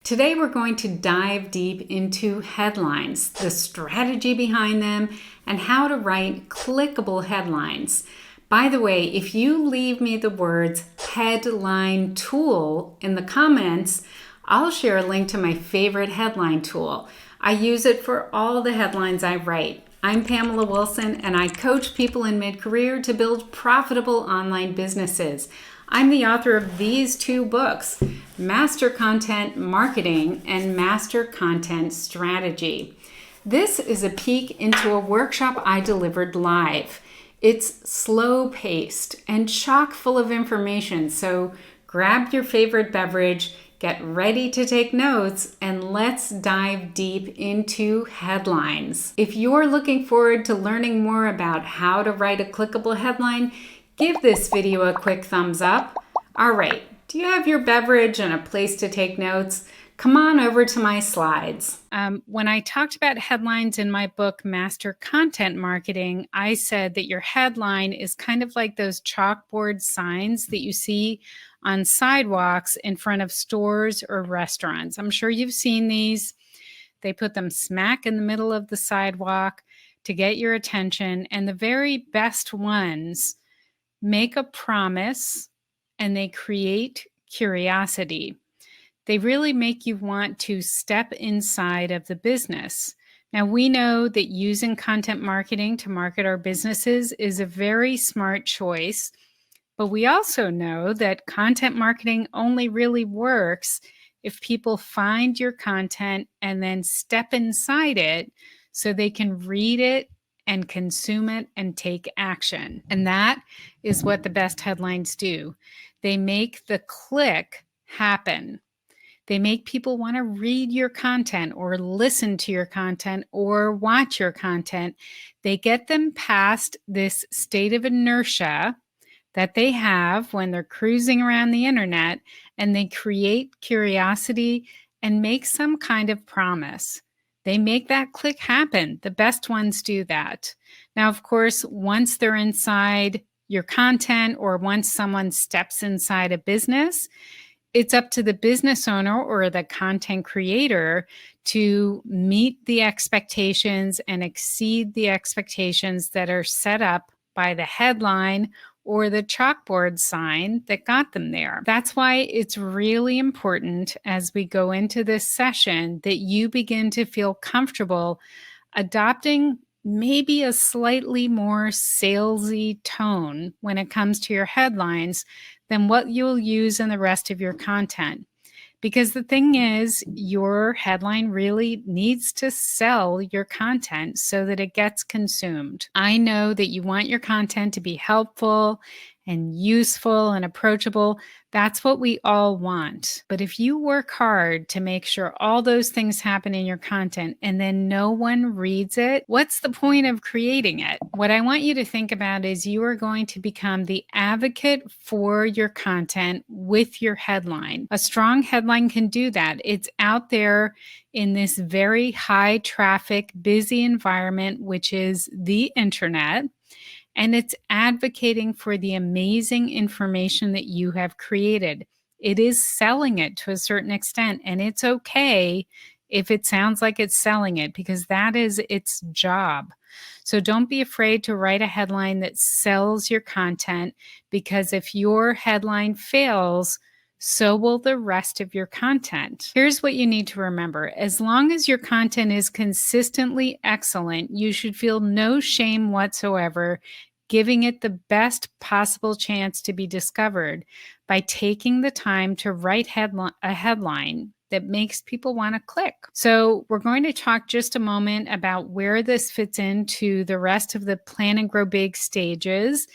Today we're going to dive deep into headlines, the strategy behind them, and how to write clickable headlines. By the way, if you leave me the words headline tool in the comments, I'll share a link to my favorite headline tool. I use it for all the headlines I write. I'm Pamela Wilson, and I coach people in mid-career to build profitable online businesses. I'm the author of these two books, Master Content Marketing and Master Content Strategy. This is a peek into a workshop I delivered live. It's slow-paced and chock full of information, so grab your favorite beverage, get ready to take notes, and let's dive deep into headlines. If you're looking forward to learning more about how to write a clickable headline, give this video a quick thumbs up. All right, do you have your beverage and a place to take notes? Come on over to my slides. When I talked about headlines in my book, Master Content Marketing, I said that your headline is kind of like those chalkboard signs that you see on sidewalks in front of stores or restaurants. I'm sure you've seen these. They put them smack in the middle of the sidewalk to get your attention, and the very best ones make a promise and they create curiosity. They really make you want to step inside of the business. Now, we know that using content marketing to market our businesses is a very smart choice, but we also know that content marketing only really works if people find your content and then step inside it so they can read it and consume it and take action. And that is what the best headlines do. They make the click happen. They make people want to read your content or listen to your content or watch your content. They get them past this state of inertia that they have when they're cruising around the internet, and they create curiosity and make some kind of promise. They make that click happen. The best ones do that. Now, of course, once they're inside your content or once someone steps inside a business, it's up to the business owner or the content creator to meet the expectations and exceed the expectations that are set up by the headline or the chalkboard sign that got them there. That's why it's really important as we go into this session that you begin to feel comfortable adopting maybe a slightly more salesy tone when it comes to your headlines than what you'll use in the rest of your content. Because the thing is, your headline really needs to sell your content so that it gets consumed. I know that you want your content to be helpful and useful and approachable. That's what we all want. But if you work hard to make sure all those things happen in your content and then no one reads it, what's the point of creating it? What I want you to think about is you are going to become the advocate for your content with your headline. A strong headline can do that. It's out there in this very high traffic, busy environment, which is the internet. And it's advocating for the amazing information that you have created. It is selling it to a certain extent, and it's okay if it sounds like it's selling it because that is its job. So don't be afraid to write a headline that sells your content, because if your headline fails, so will the rest of your content. Here's what you need to remember. As long as your content is consistently excellent, you should feel no shame whatsoever giving it the best possible chance to be discovered by taking the time to write a headline that makes people want to click. So we're going to talk just a moment about where this fits into the rest of the Plan and Grow Big stages.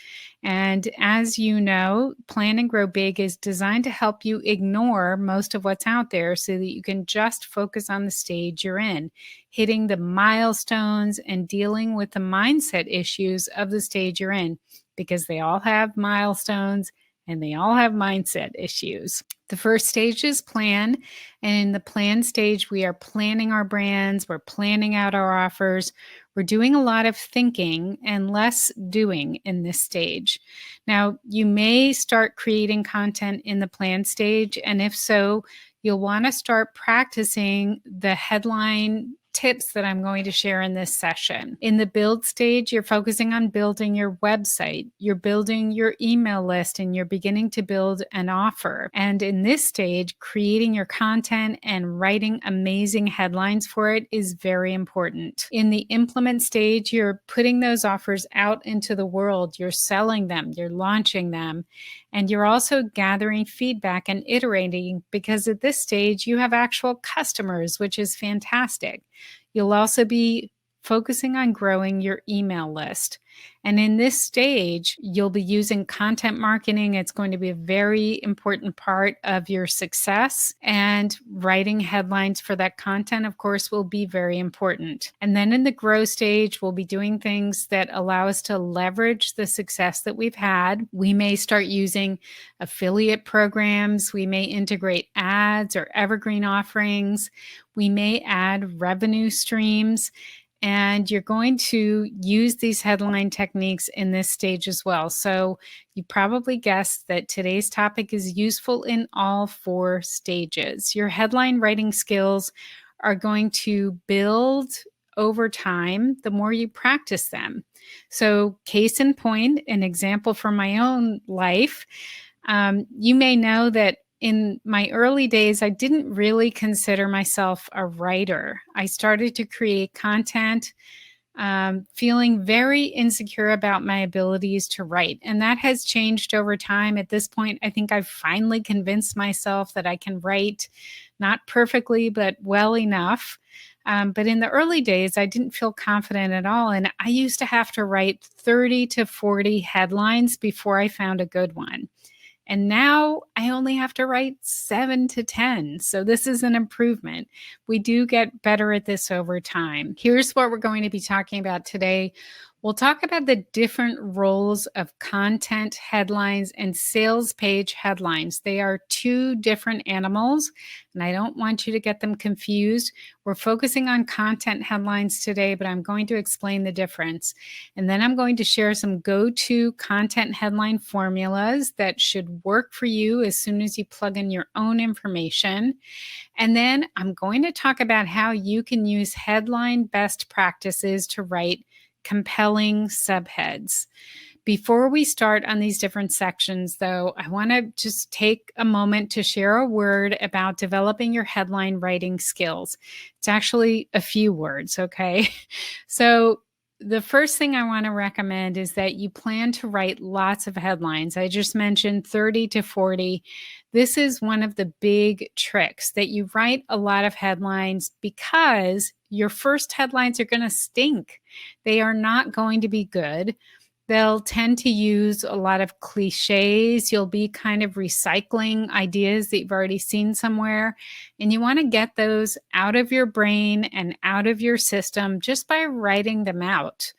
And as you know, Plan and Grow Big is designed to help you ignore most of what's out there so that you can just focus on the stage you're in, hitting the milestones and dealing with the mindset issues of the stage you're in, because they all have milestones and they all have mindset issues. The first stage is plan. And in the plan stage, we are planning our brands, we're planning out our offers, we're doing a lot of thinking and less doing in this stage. Now, you may start creating content in the plan stage, and if so, you'll want to start practicing the headline tips that I'm going to share in this session. In the build stage, you're focusing on building your website, you're building your email list, and you're beginning to build an offer. And in this stage, creating your content and writing amazing headlines for it is very important. In the implement stage, you're putting those offers out into the world, you're selling them, you're launching them, and you're also gathering feedback and iterating, because at this stage, you have actual customers, which is fantastic. You'll also be focusing on growing your email list. And in this stage, you'll be using content marketing. It's going to be a very important part of your success. And writing headlines for that content, of course, will be very important. And then in the grow stage, we'll be doing things that allow us to leverage the success that we've had. We may start using affiliate programs. We may integrate ads or evergreen offerings. We may add revenue streams. And you're going to use these headline techniques in this stage as well. So you probably guessed that today's topic is useful in all 4 stages. Your headline writing skills are going to build over time the more you practice them. So case in point, an example from my own life, you may know that in my early days, I didn't really consider myself a writer. I started to create content, feeling very insecure about my abilities to write. And that has changed over time. At this point, I think I've finally convinced myself that I can write, not perfectly, but well enough. But in the early days, I didn't feel confident at all. And I used to have to write 30 to 40 headlines before I found a good one. And now I only have to write 7 to 10. So this is an improvement. We do get better at this over time. Here's what we're going to be talking about today. We'll talk about the different roles of content headlines and sales page headlines. They are 2 different animals, and I don't want you to get them confused. We're focusing on content headlines today, but I'm going to explain the difference. And then I'm going to share some go-to content headline formulas that should work for you as soon as you plug in your own information. And then I'm going to talk about how you can use headline best practices to write compelling subheads. Before we start on these different sections, though, I want to just take a moment to share a word about developing your headline writing skills. It's actually a few words, okay? So the first thing I want to recommend is that you plan to write lots of headlines. I just mentioned 30 to 40. This is one of the big tricks, that you write a lot of headlines, because your first headlines are going to stink. They are not going to be good. They'll tend to use a lot of cliches. You'll be kind of recycling ideas that you've already seen somewhere. And you want to get those out of your brain and out of your system just by writing them out.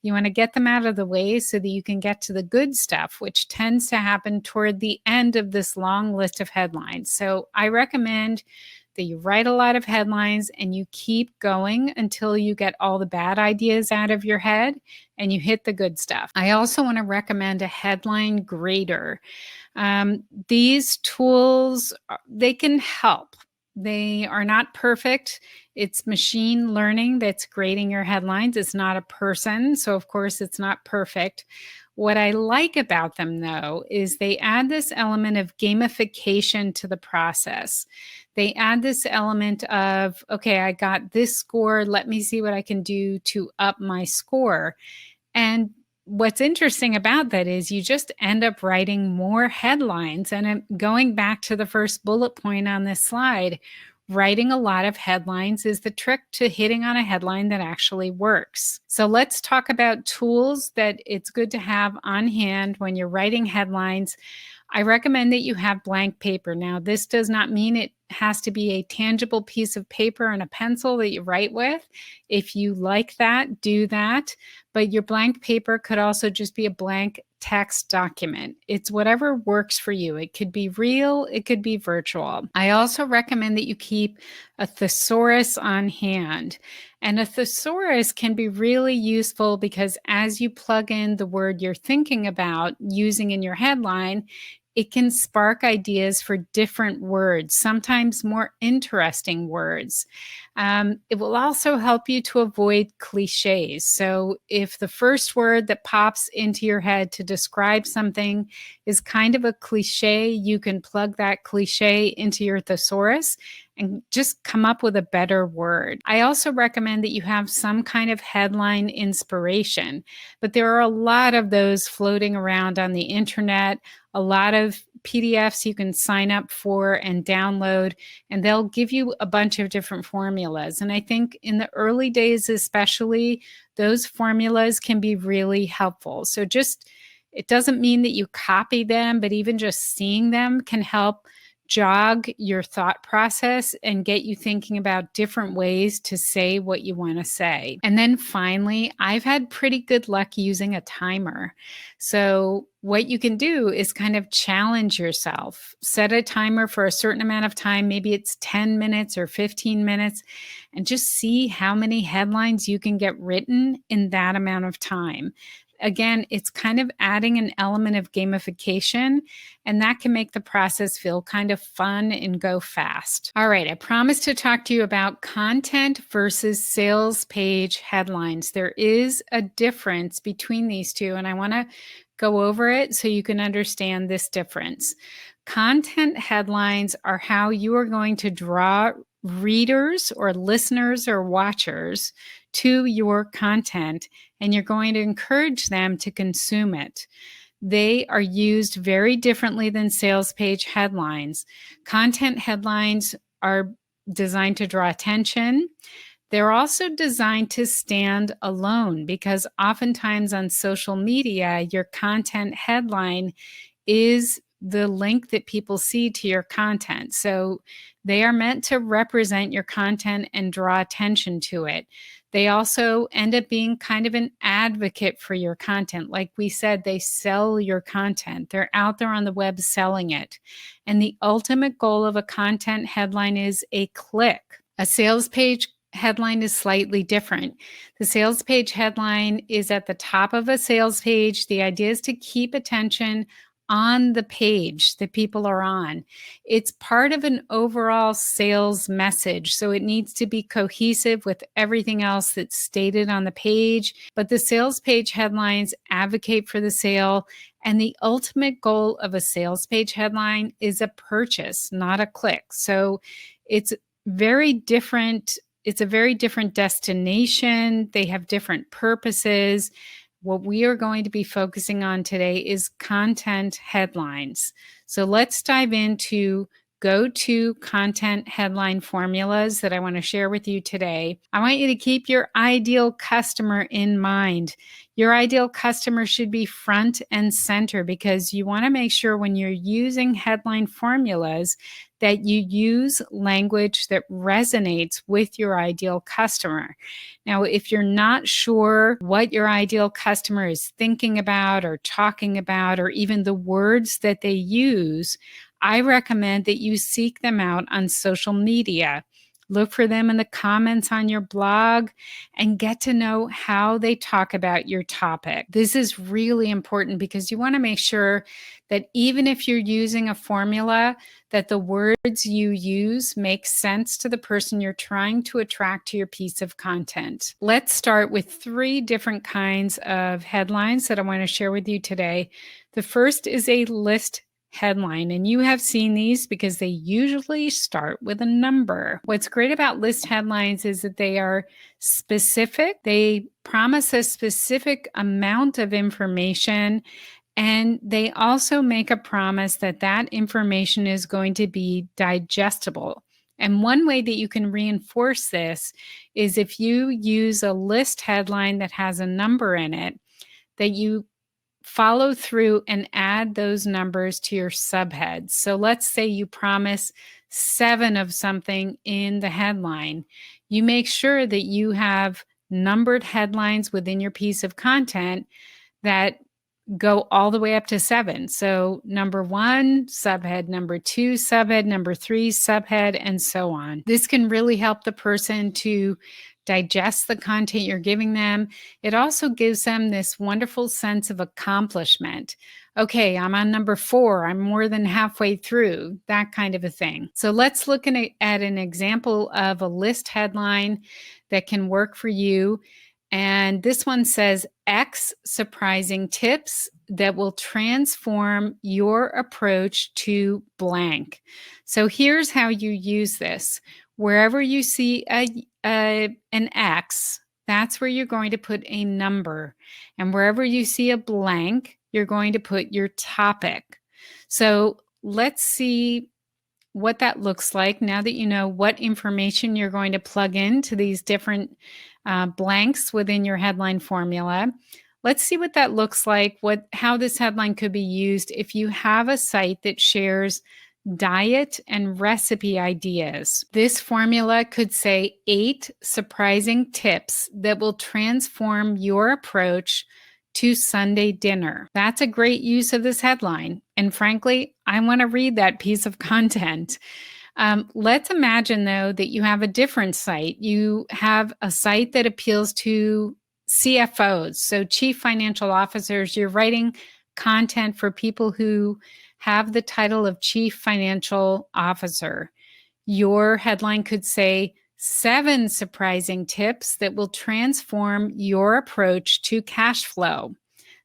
You want to get them out of the way so that you can get to the good stuff, which tends to happen toward the end of this long list of headlines. So I recommend that you write a lot of headlines and you keep going until you get all the bad ideas out of your head and you hit the good stuff. I also want to recommend a headline grader. These tools, they can help. They are not perfect. It's machine learning that's grading your headlines. It's not a person, so of course it's not perfect. What I like about them, though, is they add this element of gamification to the process. They add this element of, okay, I got this score. Let me see what I can do to up my score. And what's interesting about that is you just end up writing more headlines. And going back to the first bullet point on this slide, writing a lot of headlines is the trick to hitting on a headline that actually works. So let's talk about tools that it's good to have on hand when you're writing headlines. I recommend that you have blank paper. Now, this does not mean it has to be a tangible piece of paper and a pencil that you write with. If you like that, do that. But your blank paper could also just be a blank text document. It's whatever works for you. It could be real, it could be virtual. I also recommend that you keep a thesaurus on hand. And a thesaurus can be really useful because as you plug in the word you're thinking about using in your headline, it can spark ideas for different words, sometimes more interesting words. It will also help you to avoid cliches. So, if the first word that pops into your head to describe something is kind of a cliche, you can plug that cliche into your thesaurus and just come up with a better word. I also recommend that you have some kind of headline inspiration, but there are a lot of those floating around on the internet, a lot of PDFs you can sign up for and download, and they'll give you a bunch of different formulas. And I think in the early days, especially, those formulas can be really helpful. So it doesn't mean that you copy them, but even just seeing them can help jog your thought process and get you thinking about different ways to say what you want to say. And then finally, I've had pretty good luck using a timer. So what you can do is kind of challenge yourself. Set a timer for a certain amount of time, maybe it's 10 minutes or 15 minutes, and just see how many headlines you can get written in that amount of time. Again, it's kind of adding an element of gamification, and that can make the process feel kind of fun and go fast. All right, I promised to talk to you about content versus sales page headlines. There is a difference between these two, and I want to go over it so you can understand this difference. Content headlines are how you are going to draw readers or listeners or watchers to your content, and you're going to encourage them to consume it. They are used very differently than sales page headlines. Content headlines are designed to draw attention. They're also designed to stand alone because oftentimes on social media, your content headline is the link that people see to your content. So they are meant to represent your content and draw attention to it. They also end up being kind of an advocate for your content. Like we said, they sell your content. They're out there on the web selling it. And the ultimate goal of a content headline is a click. A sales page headline is slightly different. The sales page headline is at the top of a sales page. The idea is to keep attention on the page that people are on. It's part of an overall sales message, so it needs to be cohesive with everything else that's stated on the page. But the sales page headlines advocate for the sale, and the ultimate goal of a sales page headline is a purchase, not a click. So it's very different. It's a very different destination. They have different purposes. What we are going to be focusing on today is content headlines. So let's dive into go-to content headline formulas that I want to share with you today. I want you to keep your ideal customer in mind. Your ideal customer should be front and center because you want to make sure when you're using headline formulas that you use language that resonates with your ideal customer. Now, if you're not sure what your ideal customer is thinking about or talking about, or even the words that they use, I recommend that you seek them out on social media. Look for them in the comments on your blog and get to know how they talk about your topic. This is really important because you want to make sure that even if you're using a formula, that the words you use make sense to the person you're trying to attract to your piece of content. Let's start with 3 different kinds of headlines that I want to share with you today. The first is a list headline, and you have seen these because they usually start with a number. What's great about list headlines is that they are specific. They promise a specific amount of information, and they also make a promise that that information is going to be digestible. And one way that you can reinforce this is if you use a list headline that has a number in it, that you follow through and add those numbers to your subheads. So let's say you promise 7 of something in the headline. You make sure that you have numbered headlines within your piece of content that go all the way up to 7. So number 1, subhead number 2, subhead number 3, subhead, and so on. This can really help the person to digest the content you're giving them. It also gives them this wonderful sense of accomplishment. Okay, I'm on number 4. I'm more than halfway through, that kind of a thing. So let's look at an example of a list headline that can work for you. And this one says, X surprising tips that will transform your approach to blank. So here's how you use this. Wherever you see an X, that's where you're going to put a number. And wherever you see a blank, you're going to put your topic. So let's see what that looks like now that you know what information you're going to plug into these different blanks within your headline formula. Let's see what that looks like, how this headline could be used if you have a site that shares diet and recipe ideas. This formula could say 8 surprising tips that will transform your approach to Sunday dinner. That's a great use of this headline. And frankly, I want to read that piece of content. Let's imagine, though, that you have a different site. You have a site that appeals to CFOs, so chief financial officers. You're writing content for people who have the title of chief financial officer. Your headline could say 7 surprising tips that will transform your approach to cash flow.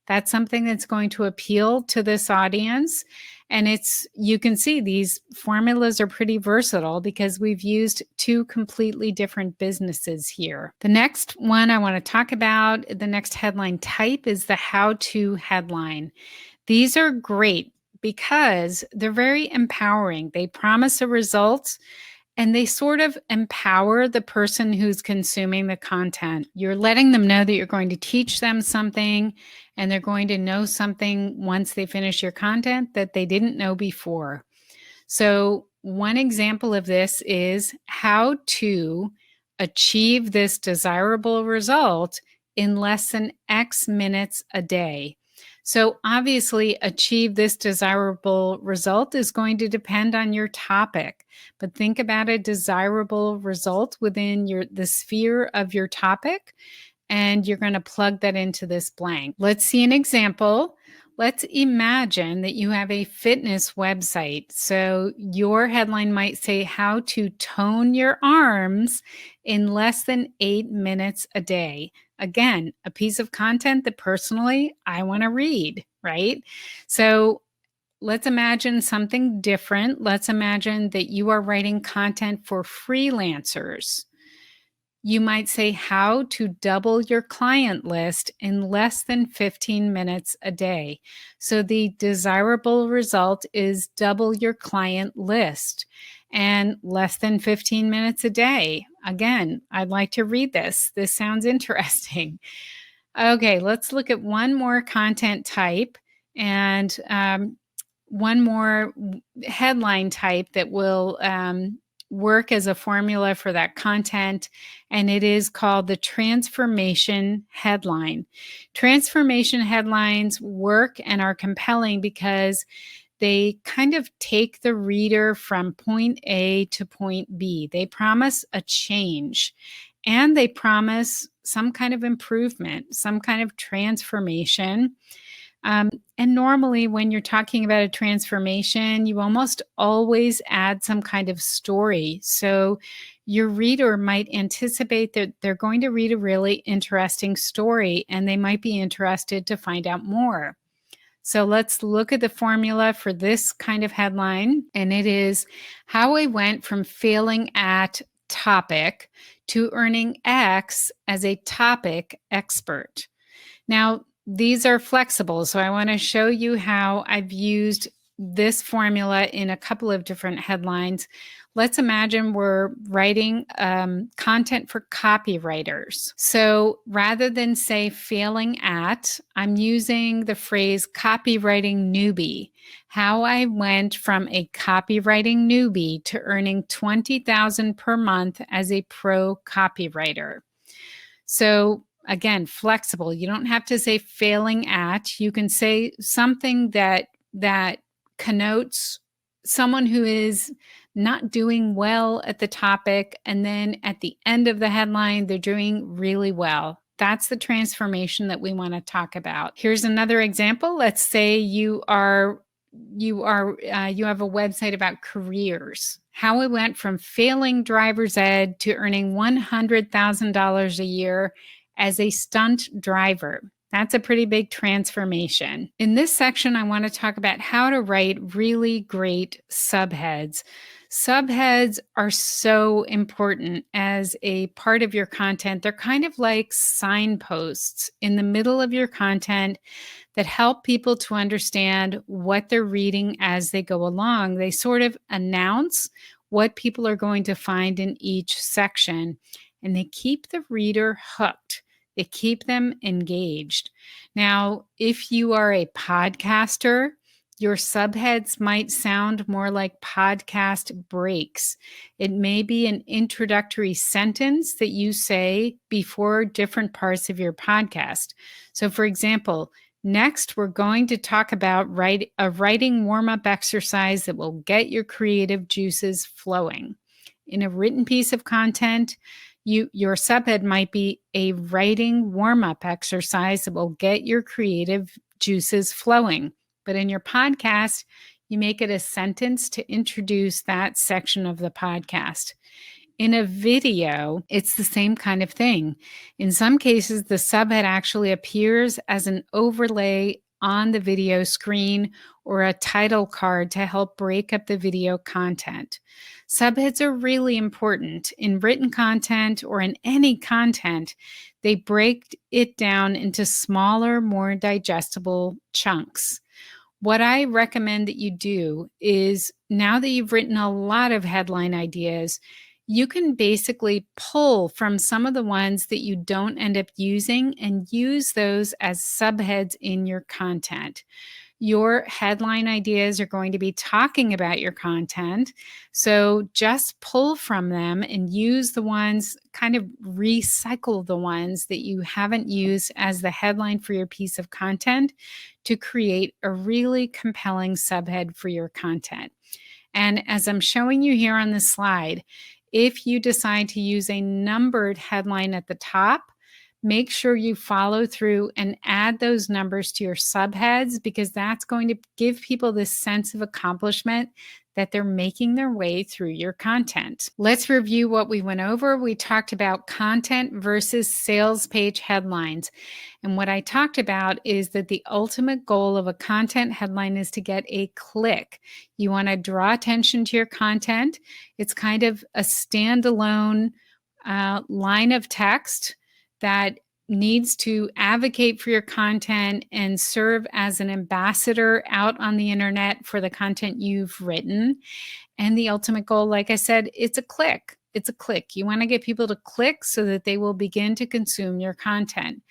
That's something that's going to appeal to this audience. And you can see these formulas are pretty versatile because we've used 2 completely different businesses here. The next one I want to talk about, the next headline type, is the how-to headline. These are great because they're very empowering. They promise a result and they sort of empower the person who's consuming the content. You're letting them know that you're going to teach them something, and they're going to know something once they finish your content that they didn't know before. So one example of this is how to achieve this desirable result in less than X minutes a day. So obviously, achieve this desirable result is going to depend on your topic. But think about a desirable result within the sphere of your topic, and you're going to plug that into this blank. Let's see an example. Let's imagine that you have a fitness website. So your headline might say, how to tone your arms in less than 8 minutes a day. Again, a piece of content that personally I want to read, right? So let's imagine something different. Let's imagine that you are writing content for freelancers. You might say how to double your client list in less than 15 minutes a day. So the desirable result is double your client list and less than 15 minutes a day. Again, I'd like to read this. This sounds interesting. Okay, let's look at one more content type and one more headline type that will work as a formula for that content, and it is called the transformation headline. Transformation headlines work and are compelling because they kind of take the reader from point A to point B. They promise a change, and they promise some kind of improvement, some kind of transformation. And normally when you're talking about a transformation, you almost always add some kind of story. So your reader might anticipate that they're going to read a really interesting story, and they might be interested to find out more. So let's look at the formula for this kind of headline, and it is how I went from failing at topic to earning X as a topic expert. Now, these are flexible, so I want to show you how I've used this formula in a couple of different headlines. Let's imagine we're writing content for copywriters. So rather than say failing at, I'm using the phrase copywriting newbie. How I went from a copywriting newbie to earning $20,000 per month as a pro copywriter. So again, flexible. You don't have to say failing at. You can say something that connotes someone who is not doing well at the topic, and then at the end of the headline, they're doing really well. That's the transformation that we want to talk about. Here's another example. Let's say you have a website about careers, how it went from failing driver's ed to earning $100,000 a year as a stunt driver. That's a pretty big transformation. In this section, I want to talk about how to write really great subheads. Subheads are so important as a part of your content. They're kind of like signposts in the middle of your content that help people to understand what they're reading as they go along. They sort of announce what people are going to find in each section, and they keep the reader hooked. They keep them engaged. Now, if you are a podcaster, your subheads might sound more like podcast breaks. It may be an introductory sentence that you say before different parts of your podcast. So, for example, next, we're going to talk about a writing warm-up exercise that will get your creative juices flowing. In a written piece of content, your subhead might be a writing warm-up exercise that will get your creative juices flowing. But in your podcast, you make it a sentence to introduce that section of the podcast. In a video, it's the same kind of thing. In some cases, the subhead actually appears as an overlay on the video screen or a title card to help break up the video content. Subheads are really important. In written content or in any content, they break it down into smaller, more digestible chunks. What I recommend that you do is, now that you've written a lot of headline ideas, you can basically pull from some of the ones that you don't end up using and use those as subheads in your content. Your headline ideas are going to be talking about your content, so just pull from them and use the ones, kind of recycle the ones that you haven't used as the headline for your piece of content to create a really compelling subhead for your content. And as I'm showing you here on this slide, if you decide to use a numbered headline at the top, make sure you follow through and add those numbers to your subheads, because that's going to give people this sense of accomplishment that they're making their way through your content. Let's review what we went over. We talked about content versus sales page headlines. And what I talked about is that the ultimate goal of a content headline is to get a click. You want to draw attention to your content. It's kind of a standalone line of text that needs to advocate for your content and serve as an ambassador out on the internet for the content you've written. And the ultimate goal, like I said, it's a click. It's a click. You want to get people to click so that they will begin to consume your content.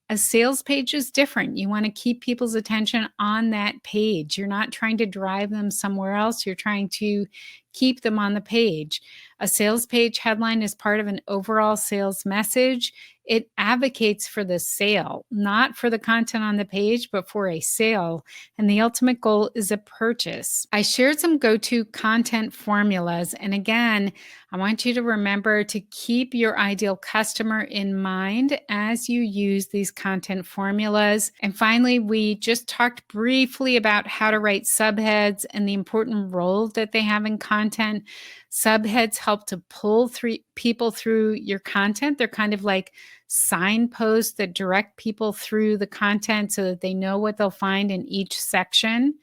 A sales page is different. You want to keep people's attention on that page. You're not trying to drive them somewhere else. You're trying to keep them on the page. A sales page headline is part of an overall sales message. It advocates for the sale, not for the content on the page, but for a sale. And the ultimate goal is a purchase. I shared some go-to content formulas. And again, I want you to remember to keep your ideal customer in mind as you use these content formulas. And finally, we just talked briefly about how to write subheads and the important role that they have in content. Subheads help to pull people through your content. They're kind of like signposts that direct people through the content so that they know what they'll find in each section.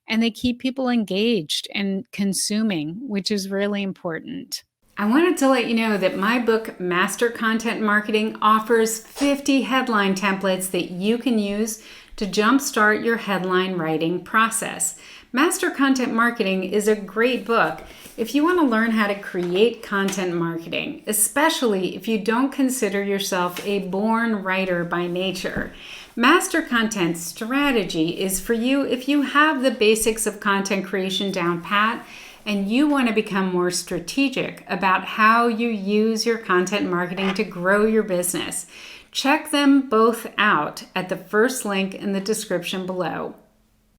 And they keep people engaged and consuming, which is really important. I wanted to let you know that my book, Master Content Marketing, offers 50 headline templates that you can use to jumpstart your headline writing process. Master Content Marketing is a great book if you want to learn how to create content marketing, especially if you don't consider yourself a born writer by nature. Master Content Strategy is for you if you have the basics of content creation down pat and you want to become more strategic about how you use your content marketing to grow your business. Check them both out at the first link in the description below.